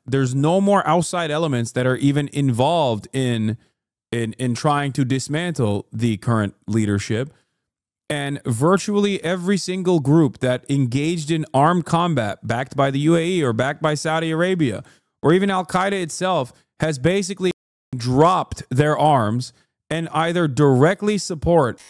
there's no more outside elements that are even involved in trying to dismantle the current leadership. And virtually every single group that engaged in armed combat backed by the UAE or backed by Saudi Arabia or even Al-Qaeda itself has basically dropped their arms and either directly support.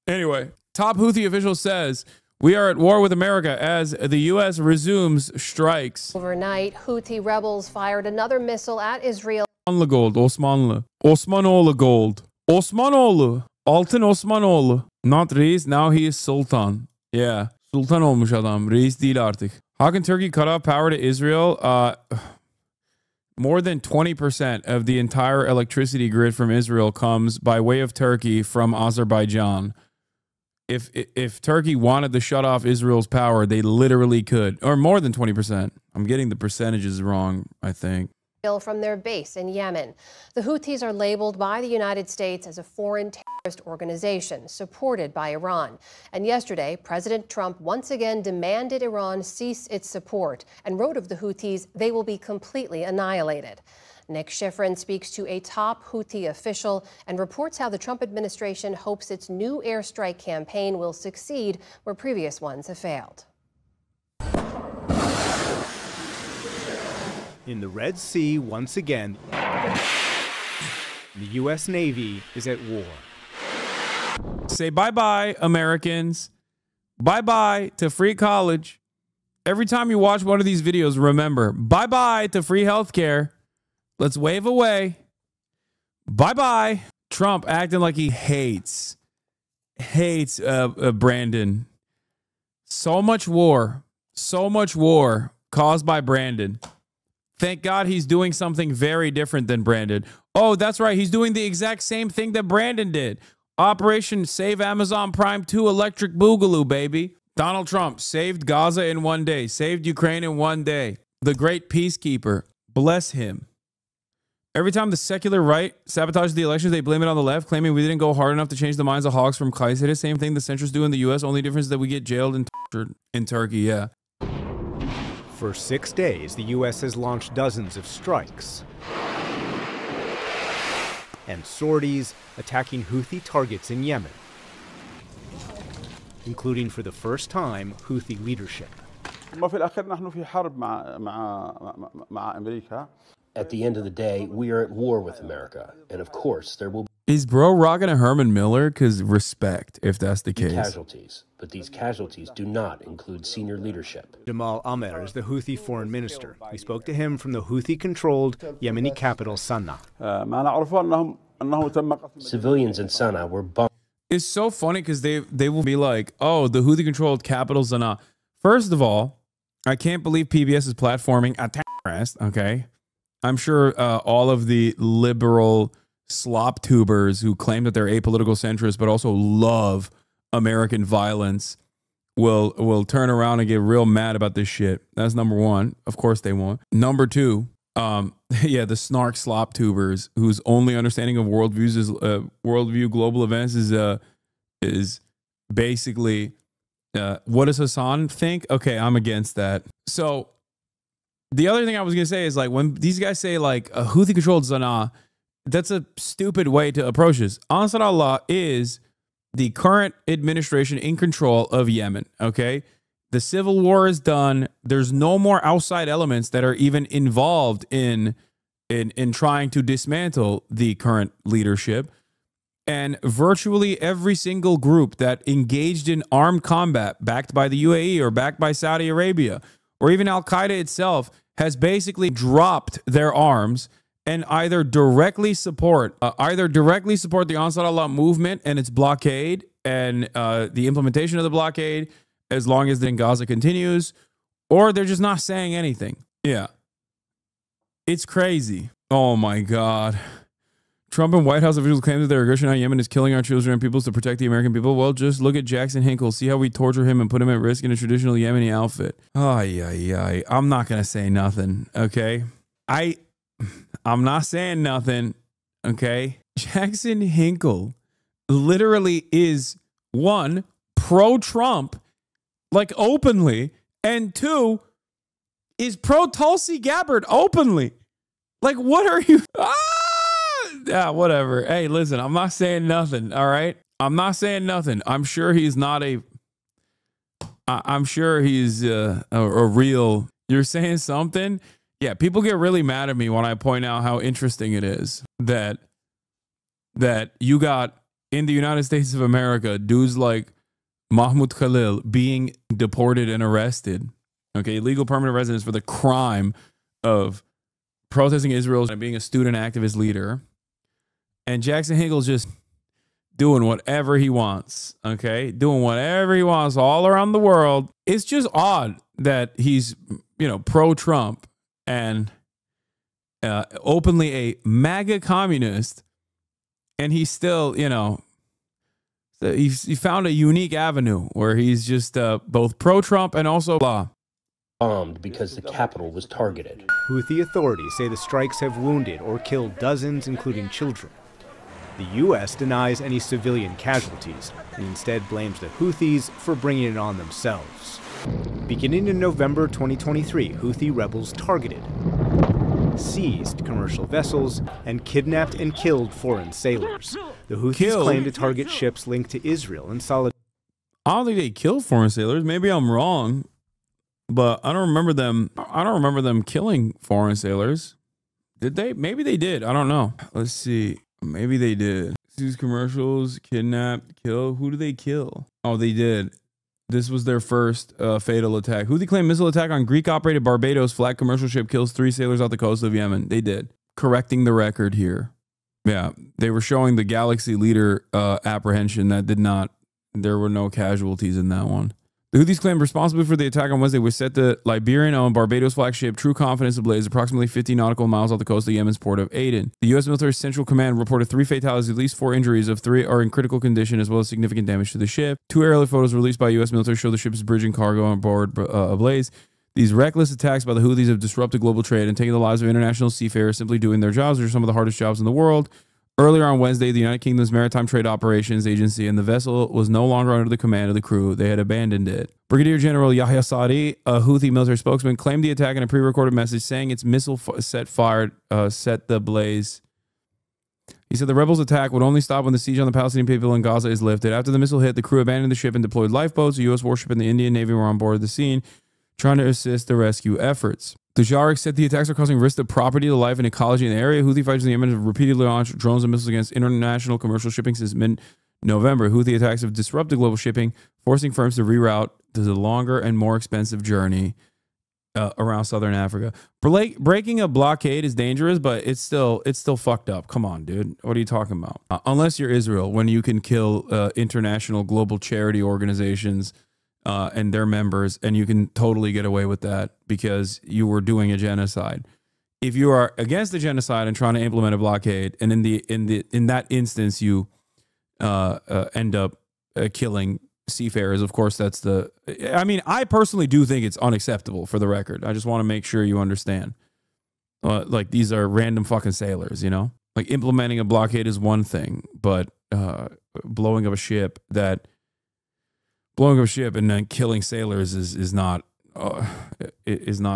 Anyway, top Houthi official says, we are at war with America as the U.S. resumes strikes. Overnight, Houthi rebels fired another missile at Israel. Gold, Osmanlı. Osmanoğlu gold. Osmanoğlu. Altın Osmanoğlu. Not reis, now he is sultan. Yeah. Sultan olmuş adam. Reis değil artık. How can Turkey cut off power to Israel? More than 20% of the entire electricity grid from Israel comes by way of Turkey from Azerbaijan. If Turkey wanted to shut off Israel's power, they literally could. Or more than 20%. I'm getting the percentages wrong, I think. From their base in Yemen. The Houthis are labeled by the United States as a foreign terrorist organization supported by Iran. And yesterday, President Trump once again demanded Iran cease its support and wrote of the Houthis, they will be completely annihilated. Nick Schifrin speaks to a top Houthi official and reports how the Trump administration hopes its new airstrike campaign will succeed where previous ones have failed. In the Red Sea, once again, the U.S. Navy is at war. Say bye-bye, Americans. Bye-bye to free college. Every time you watch one of these videos, remember, bye-bye to free healthcare. Let's wave away. Bye-bye. Trump acting like he hates Brandon. So much war caused by Brandon. Thank God he's doing something very different than Brandon. Oh, that's right. He's doing the exact same thing that Brandon did. Operation Save Amazon Prime 2 Electric Boogaloo, baby. Donald Trump saved Gaza in one day, saved Ukraine in one day. The great peacekeeper. Bless him. Every time the secular right sabotages the elections, they blame it on the left, claiming we didn't go hard enough to change the minds of hogs from Kayseri. Same thing the centrists do in the U.S. Only difference is that we get jailed and tortured in Turkey, yeah. For 6 days, the U.S. has launched dozens of strikes and sorties attacking Houthi targets in Yemen, including for the first time Houthi leadership. At the end of the day, we are at war with America, and of course there will Is bro rocking a Herman Miller? Because respect, if that's the case. Casualties, but these casualties do not include senior leadership. Jamal Amer is the Houthi foreign minister. We spoke to him from the Houthi-controlled Yemeni capital, Sana'a. Civilians in Sana'a were bombed. It's so funny because they will be like, oh, the Houthi-controlled capital, Sana'a. First of all, I can't believe PBS is platforming a terrorist, okay? I'm sure all of the liberal slop tubers who claim that they're apolitical centrists but also love American violence will turn around and get real mad about this shit. That's number one. Of course they won't. Number two, yeah, the snark slop tubers whose only understanding of worldviews is worldview global events is basically what does Hasan think? Okay, I'm against that. So the other thing I was gonna say is like when these guys say like a Houthi controlled Sana'a, that's a stupid way to approach this. Ansar Allah is the current administration in control of Yemen. Okay, the civil war is done. There's no more outside elements that are even involved in trying to dismantle the current leadership. And virtually every single group that engaged in armed combat backed by the UAE or backed by Saudi Arabia or even Al-Qaeda itself has basically dropped their arms and either directly support the Ansar Allah movement and its blockade and the implementation of the blockade as long as the Gaza continues, or they're just not saying anything. Yeah. It's crazy. Oh my God. Trump and White House officials claim that their aggression on Yemen is killing our children and peoples to protect the American people. Well, just look at Jackson Hinkle. See how we torture him and put him at risk in a traditional Yemeni outfit. I'm not going to say nothing, okay? I'm not saying nothing, okay? Jackson Hinkle literally is, one, pro-Trump, like openly, and two, is pro Tulsi Gabbard openly. Like, what are you? Yeah, whatever. Hey, listen, I'm not saying nothing. All right, I'm not saying nothing. I'm sure he's not a. I'm sure he's a real. You're saying something. Yeah, people get really mad at me when I point out how interesting it is that you got in the United States of America dudes like Mahmoud Khalil being deported and arrested. Okay, illegal permanent residence for the crime of protesting Israel and being a student activist leader. And Jackson Hinkle's just doing whatever he wants. Okay, doing whatever he wants all around the world. It's just odd that he's, pro-Trump and openly a MAGA communist, and he's still, he found a unique avenue where he's just both pro-Trump and also blah. Bombed because the capital was targeted. Houthi authorities say the strikes have wounded or killed dozens, including children. The U.S. denies any civilian casualties and instead blames the Houthis for bringing it on themselves. Beginning in November 2023, Houthi rebels targeted, seized commercial vessels, and kidnapped and killed foreign sailors. The Houthis claim to target ships linked to Israel in solidarity. I don't think they killed foreign sailors. Maybe I'm wrong, but I don't remember them killing foreign sailors. Did they? Maybe they did. I don't know. Let's see. Maybe they did. These commercials, kidnapped, kill. Who did they kill? Oh, they did. This was their first fatal attack. Houthi claimed missile attack on Greek-operated Barbados flag commercial ship kills 3 sailors off the coast of Yemen. They did. Correcting the record here. Yeah, they were showing the Galaxy Leader apprehension. That did not. There were no casualties in that one. The Houthis claimed responsibility for the attack on Wednesday, which set the Liberian-owned Barbados flagship True Confidence ablaze approximately 50 nautical miles off the coast of Yemen's port of Aden. The U.S. Military Central Command reported 3 fatalities, at least 4 injuries, of 3 are in critical condition, as well as significant damage to the ship. 2 aerial photos released by U.S. military show the ship's bridge and cargo on board ablaze. These reckless attacks by the Houthis have disrupted global trade and taken the lives of international seafarers simply doing their jobs, which are some of the hardest jobs in the world. Earlier on Wednesday, the United Kingdom's Maritime Trade Operations Agency and the vessel was no longer under the command of the crew. They had abandoned it. Brigadier General Yahya Saadi, a Houthi military spokesman, claimed the attack in a pre-recorded message saying its missile set the blaze. He said the rebels' attack would only stop when the siege on the Palestinian people in Gaza is lifted. After the missile hit, the crew abandoned the ship and deployed lifeboats. A U.S. warship and the Indian Navy were on board the scene, trying to assist the rescue efforts. The Jarek said the attacks are causing risk to property, to life, and ecology in the area. Houthi fighters in Yemen have repeatedly launched drones and missiles against international commercial shipping since mid-November. Houthi attacks have disrupted global shipping, forcing firms to reroute to the longer and more expensive journey around southern Africa. Breaking a blockade is dangerous, but it's still fucked up. Come on, dude. What are you talking about? Unless you're Israel, when you can kill international global charity organizations and their members, and you can totally get away with that because you were doing a genocide. If you are against the genocide and trying to implement a blockade, and in that instance you end up killing seafarers, of course that's the. I mean, I personally do think it's unacceptable. For the record, I just want to make sure you understand. Like, these are random fucking sailors, Like, implementing a blockade is one thing, but blowing up a ship and then killing sailors is not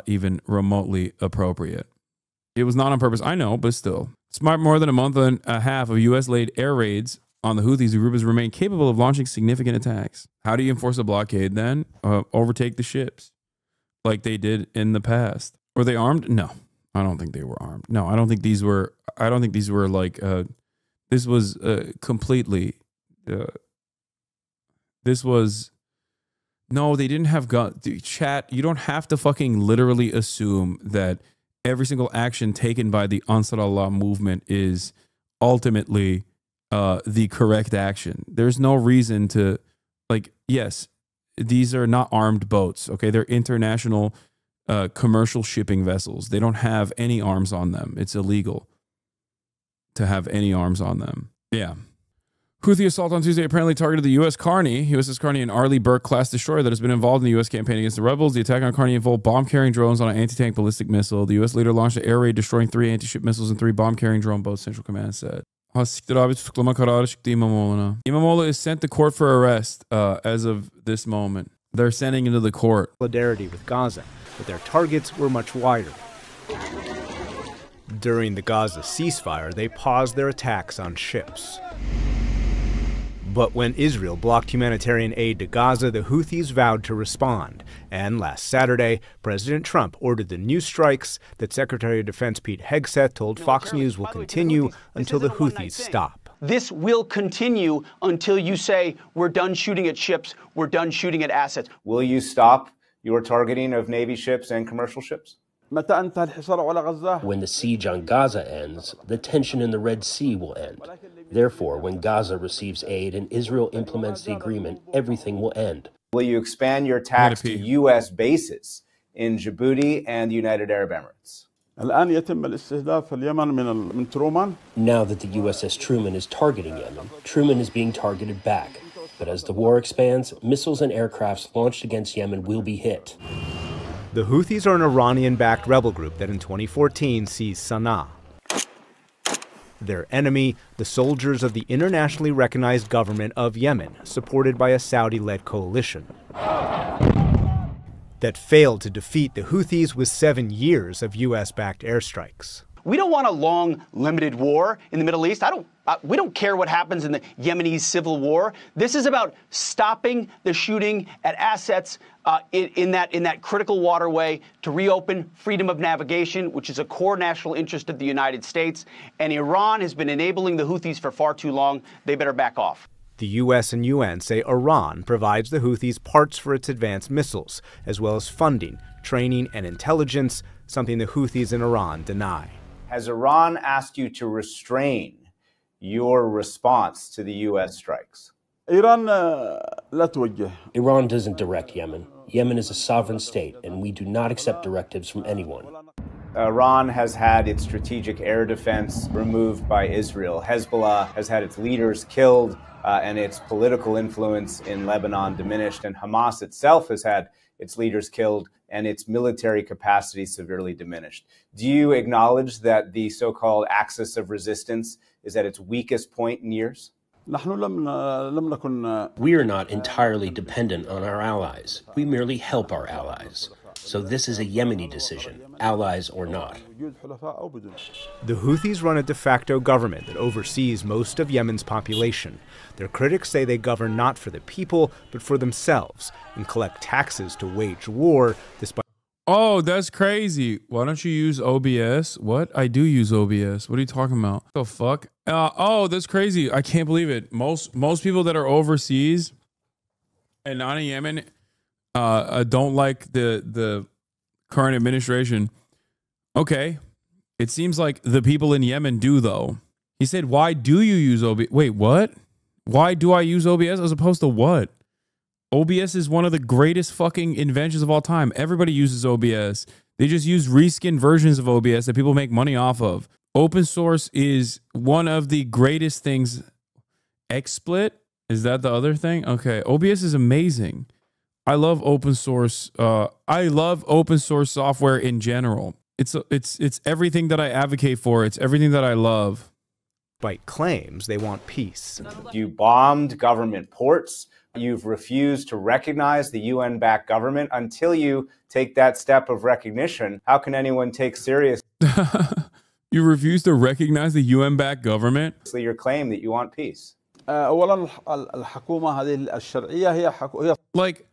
even remotely appropriate. It was not on purpose, I know, but still. Despite more than a month and a half of U.S.-led air raids on the Houthis, the group has remained capable of launching significant attacks. How do you enforce a blockade then? Overtake the ships, like they did in the past. Were they armed? No, I don't think they were armed. No, I don't think these were like. This was completely. This was, no, they didn't have guns. Chat, you don't have to fucking literally assume that every single action taken by the Ansar Allah movement is ultimately the correct action. There's no reason to, like, yes, these are not armed boats, okay? They're international commercial shipping vessels. They don't have any arms on them. It's illegal to have any arms on them. Yeah. Houthi assault on Tuesday apparently targeted the USS Carney, an Arleigh Burke-class destroyer that has been involved in the U.S. campaign against the rebels. The attack on Carney involved bomb-carrying drones on an anti-tank ballistic missile. The U.S. later launched an air raid, destroying 3 anti-ship missiles and 3 bomb-carrying drone boats, Central Command said. Imamola is sent to court for arrest as of this moment. They're sending into the court. Solidarity with Gaza, but their targets were much wider. During the Gaza ceasefire, they paused their attacks on ships. But when Israel blocked humanitarian aid to Gaza, the Houthis vowed to respond. And last Saturday, President Trump ordered the new strikes that Secretary of Defense Pete Hegseth told Fox News will continue until the Houthis stop. This will continue until you say, we're done shooting at ships, we're done shooting at assets. Will you stop your targeting of Navy ships and commercial ships? When the siege on Gaza ends, the tension in the Red Sea will end. Therefore, when Gaza receives aid and Israel implements the agreement, everything will end. Will you expand your attacks to U.S. bases in Djibouti and the United Arab Emirates? Now that the USS Truman is targeting Yemen, Truman is being targeted back. But as the war expands, missiles and aircrafts launched against Yemen will be hit. The Houthis are an Iranian-backed rebel group that in 2014 seized Sana'a. Their enemy, the soldiers of the internationally recognized government of Yemen, supported by a Saudi-led coalition that failed to defeat the Houthis with 7 years of U.S.-backed airstrikes. We don't want a long, limited war in the Middle East. We don't care what happens in the Yemeni civil war. This is about stopping the shooting at assets in that critical waterway to reopen freedom of navigation, which is a core national interest of the United States. And Iran has been enabling the Houthis for far too long. They better back off. The U.S. and UN say Iran provides the Houthis parts for its advanced missiles, as well as funding, training, and intelligence, something the Houthis in Iran deny. Has Iran asked you to restrain your response to the U.S. strikes? Iran doesn't direct Yemen. Yemen is a sovereign state, and we do not accept directives from anyone. Iran has had its strategic air defense removed by Israel. Hezbollah has had its leaders killed and its political influence in Lebanon diminished. And Hamas itself has had its leaders killed and its military capacity severely diminished. Do you acknowledge that the so-called axis of resistance is at its weakest point in years? We are not entirely dependent on our allies. We merely help our allies. So this is a Yemeni decision, allies or not. The Houthis run a de facto government that oversees most of Yemen's population. Their critics say they govern not for the people, but for themselves, and collect taxes to wage war despite... Oh, that's crazy. Why don't you use OBS? What? I do use OBS. What are you talking about? What the fuck? Oh, that's crazy. I can't believe it. Most people that are overseas and not in Yemen don't like the current administration. Okay. It seems like the people in Yemen do, though. He said, why do you use OBS? Wait, what? Why do I use OBS as opposed to what? OBS is one of the greatest fucking inventions of all time. Everybody uses OBS. They just use reskin versions of OBS that people make money off of. Open source is one of the greatest things. XSplit? Is that the other thing? Okay. OBS is amazing. I love open source. I love open source software in general. It's everything that I advocate for. It's everything that I love. Despite claims they want peace. You bombed government ports. You've refused to recognize the UN-backed government. Until you take that step of recognition, how can anyone take seriously You refuse to recognize the UN-backed government? Your claim that you want peace? Like,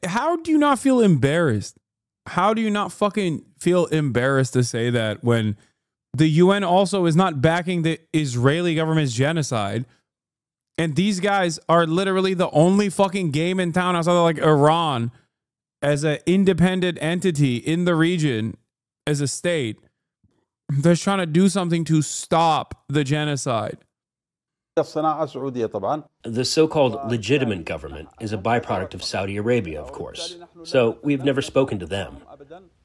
how do you not feel embarrassed? How do you not fucking feel embarrassed to say that when the UN also is not backing the Israeli government's genocide? And these guys are literally the only fucking game in town outside of like Iran as an independent entity in the region, as a state, that's trying to do something to stop the genocide. The so-called legitimate government is a byproduct of Saudi Arabia, of course. So we've never spoken to them.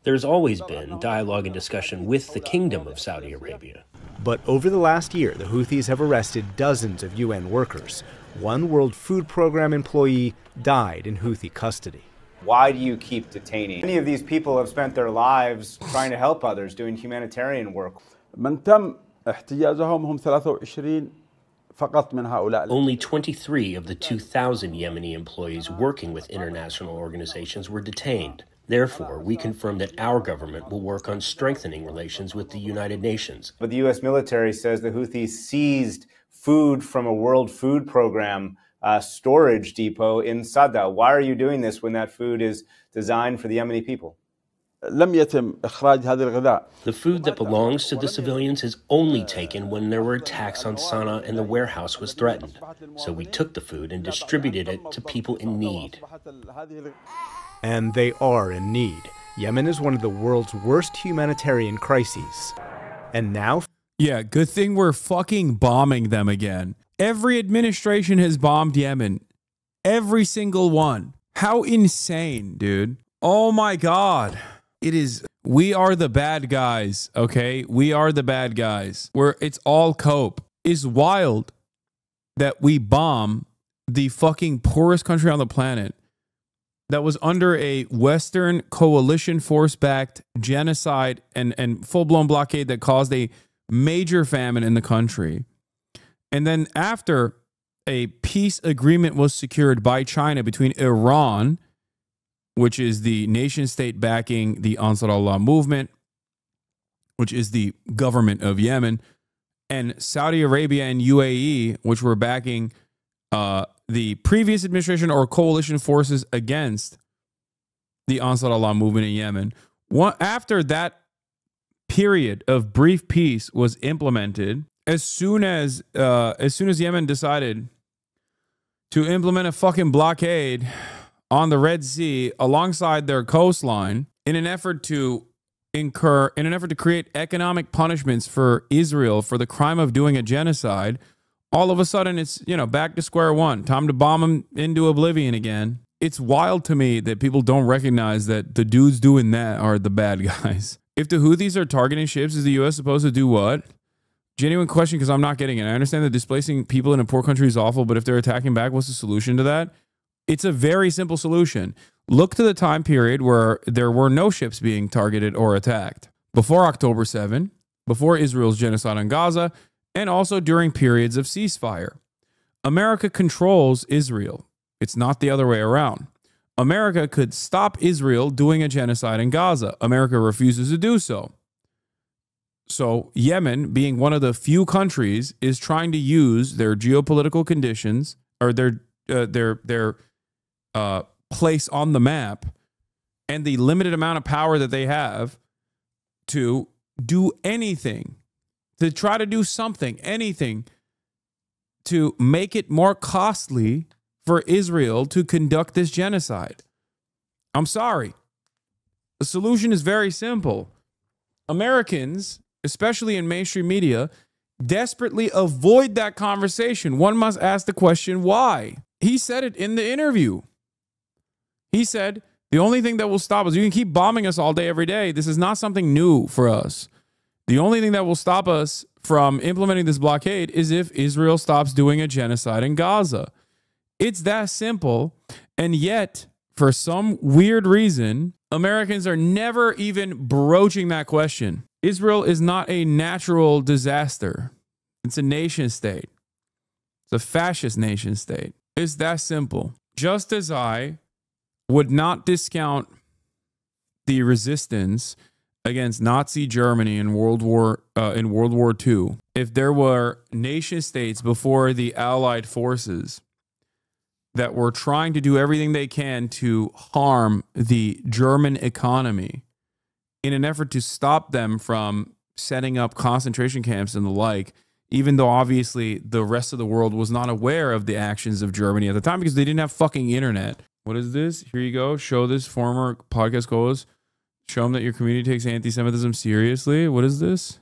There's always been dialogue and discussion with the Kingdom of Saudi Arabia. But over the last year, the Houthis have arrested dozens of UN workers. One World Food Program employee died in Houthi custody. Why do you keep detaining? Many of these people have spent their lives trying to help others, doing humanitarian work. Only 23 of the 2,000 Yemeni employees working with international organizations were detained. Therefore, we confirm that our government will work on strengthening relations with the United Nations. But the U.S. military says the Houthis seized food from a World Food Program storage depot in Sadda. Why are you doing this when that food is designed for the Yemeni people? The food that belongs to the civilians is only taken when there were attacks on Sana'a and the warehouse was threatened. So we took the food and distributed it to people in need. And they are in need. Yemen is one of the world's worst humanitarian crises. And now... Yeah, good thing we're fucking bombing them again. Every administration has bombed Yemen. Every single one. How insane, dude. Oh my God. It is... We are the bad guys, okay? We are the bad guys. It's all cope. It's wild that we bomb the fucking poorest country on the planet that was under a Western coalition force-backed genocide and full-blown blockade that caused a major famine in the country. And then after a peace agreement was secured by China between Iran, which is the nation state backing the Ansar Allah movement, which is the government of Yemen, and Saudi Arabia and UAE, which were backing the previous administration or coalition forces against the Ansar Allah movement in Yemen. After that period of brief peace was implemented, as soon as Yemen decided to implement a fucking blockade on the Red Sea alongside their coastline in an effort to create economic punishments for Israel for the crime of doing a genocide, all of a sudden it's, back to square one. Time to bomb them into oblivion again. It's wild to me that people don't recognize that the dudes doing that are the bad guys. If the Houthis are targeting ships, is the U.S. supposed to do what? Genuine question, because I'm not getting it. I understand that displacing people in a poor country is awful, but if they're attacking back, what's the solution to that? It's a very simple solution. Look to the time period where there were no ships being targeted or attacked. Before October 7, before Israel's genocide on Gaza, and also during periods of ceasefire. America controls Israel. It's not the other way around. America could stop Israel doing a genocide in Gaza. America refuses to do so. So Yemen, being one of the few countries, is trying to use their geopolitical conditions or their place on the map and the limited amount of power that they have to do anything, to try to do something, anything, to make it more costly for Israel to conduct this genocide. I'm sorry. The solution is very simple. Americans, especially in mainstream media, desperately avoid that conversation. One must ask the question, why? He said it in the interview. He said, the only thing that will stop us, you can keep bombing us all day, every day. This is not something new for us. The only thing that will stop us from implementing this blockade is if Israel stops doing a genocide in Gaza. It's that simple. And yet, for some weird reason, Americans are never even broaching that question. Israel is not a natural disaster. It's a nation state. It's a fascist nation state. It's that simple. Just as I would not discount the resistance against Nazi Germany in World War II, if there were nation states before the Allied forces that were trying to do everything they can to harm the German economy in an effort to stop them from setting up concentration camps and the like, even though obviously the rest of the world was not aware of the actions of Germany at the time because they didn't have fucking internet. What is this? Here you go. Show this former podcast co-host. Show them that your community takes anti-Semitism seriously. What is this?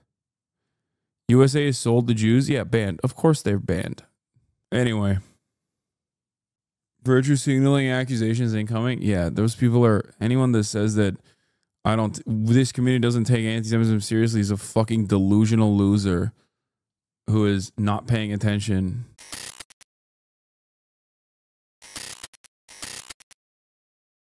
USA is sold to Jews? Yeah, banned. Of course they're banned. Anyway. Virtue signaling accusations incoming. Yeah, those people are... Anyone that says that this community doesn't take anti-Semitism seriously is a fucking delusional loser who is not paying attention.